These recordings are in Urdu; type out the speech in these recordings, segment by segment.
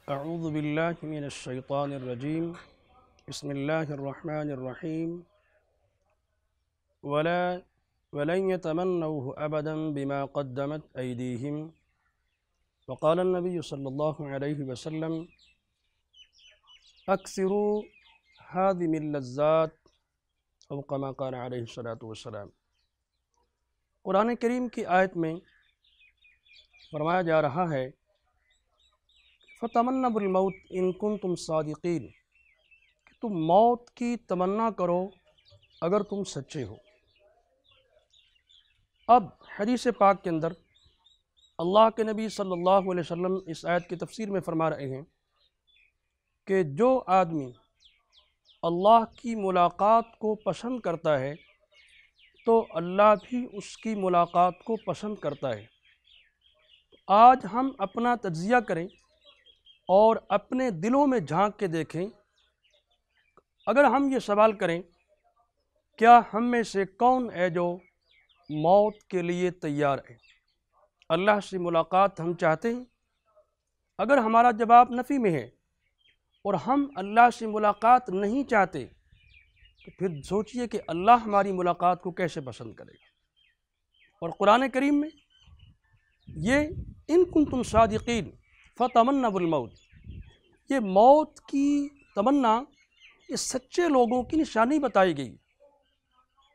اعوذ باللہ من الشیطان الرجیم بسم اللہ الرحمن الرحیم ولن يتمنوه ابدا بما قدمت ایدیہم وقال النبی صلی اللہ علیہ وسلم اکثروا هذه اللذات او كما قال علیہ الصلاۃ والسلام۔ قرآن کریم کی آیت میں فرمایا جا رہا ہے فَتَمَنَّوْا الْمَوْتَ إِن كُنتُمْ صَادِقِينَ کہ تم موت کی تمنا کرو اگر تم سچے ہو۔ اب حدیث پاک کے اندر اللہ کے نبی صلی اللہ علیہ وسلم اس آیت کی تفسیر میں فرما رہے ہیں کہ جو آدمی اللہ کی ملاقات کو پسند کرتا ہے تو اللہ بھی اس کی ملاقات کو پسند کرتا ہے۔ آج ہم اپنا تجزیہ کریں اور اپنے دلوں میں جھانک کے دیکھیں، اگر ہم یہ سوال کریں کیا ہم میں سے کون ہے جو موت کے لیے تیار ہے، اللہ سے ملاقات ہم چاہتے ہیں؟ اگر ہمارا جواب نفی میں ہے اور ہم اللہ سے ملاقات نہیں چاہتے تو پھر سوچئے کہ اللہ ہماری ملاقات کو کیسے پسند کرے گا۔ اور قرآن کریم میں یہ ان کنتم صادقین فتمنوا الموت، یہ موت کی تمنا یہ سچے لوگوں کی نشانی بتائی گئی،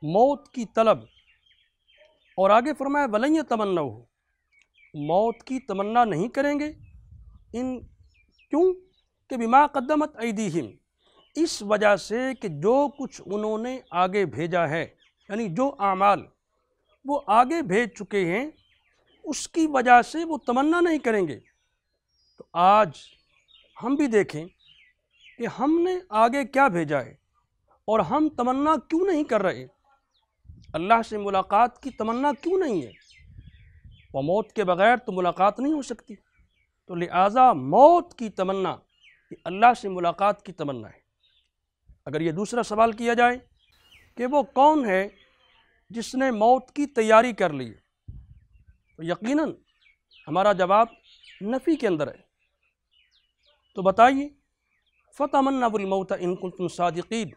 موت کی طلب۔ اور آگے فرمایا ولن یتمنوہ، موت کی تمنا نہیں کریں گے، کیوں کہ بما قدمت ایدیہم، اس وجہ سے کہ جو کچھ انہوں نے آگے بھیجا ہے، یعنی جو اعمال وہ آگے بھیج چکے ہیں اس کی وجہ سے وہ تمنا نہیں کریں گے۔ تو آج ہم بھی دیکھیں کہ ہم نے آگے کیا بھیجا ہے اور ہم تمنا کیوں نہیں کر رہے، اللہ سے ملاقات کی تمنا کیوں نہیں ہے؟ وہ موت کے بغیر تو ملاقات نہیں ہو سکتی، تو لہٰذا موت کی تمنا یہ اللہ سے ملاقات کی تمنا ہے۔ اگر یہ دوسرا سوال کیا جائے کہ وہ کون ہے جس نے موت کی تیاری کر لی، تو یقیناً ہمارا جواب نفی کے اندر ہے۔ تو بتائیے فَتَمَنَّوْا الْمَوْتَ إِن كُنتُمْ صَادِقِينَ،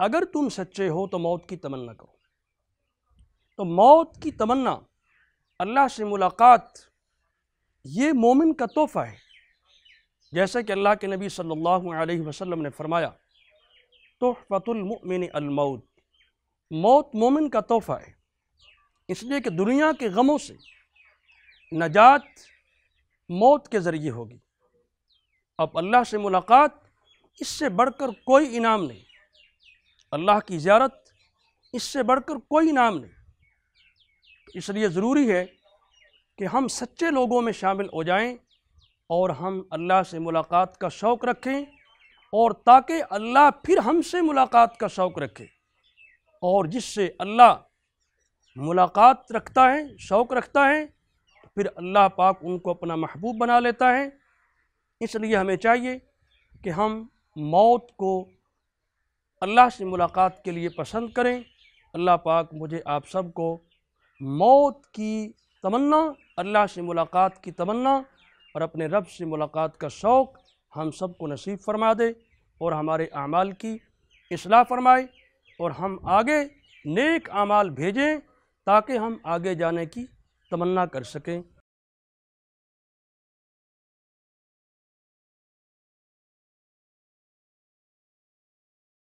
اگر تم سچے ہو تو موت کی تمنا کرو۔ تو موت کی تمنا، اللہ سے ملاقات، یہ مومن کا تحفہ ہے، جیسا کہ اللہ کے نبی صلی اللہ علیہ وسلم نے فرمایا تحفۃ المؤمن الموت، موت مومن کا تحفہ ہے، اس لیے کہ دنیا کے غموں سے نجات موت کے ذریعے ہوگی۔ اب اللہ سے ملاقات اس سے بڑھ کر کوئی انعام نہیں، اللہ کی زیارت اس سے بڑھ کر کوئی انعام نہیں۔ اس لیے ضروری ہے کہ ہم سچے لوگوں میں شامل ہو جائیں اور ہم اللہ سے ملاقات کا شوق رکھیں، اور تاکہ اللہ پھر ہم سے ملاقات کا شوق رکھے، اور جس سے اللہ ملاقات رکھتا ہے، شوق رکھتا ہے، پھر اللہ پاک ان کو اپنا محبوب بنا لیتا ہے۔ اس لیے ہمیں چاہیے کہ ہم موت کو اللہ سے ملاقات کے لیے پسند کریں۔ اللہ پاک مجھے آپ سب کو موت کی تمنا، اللہ سے ملاقات کی تمنا اور اپنے رب سے ملاقات کا شوق ہم سب کو نصیب فرما دے، اور ہمارے اعمال کی اصلاح فرمائے، اور ہم آگے نیک اعمال بھیجیں تاکہ ہم آگے جانے کی تمنا کر سکیں۔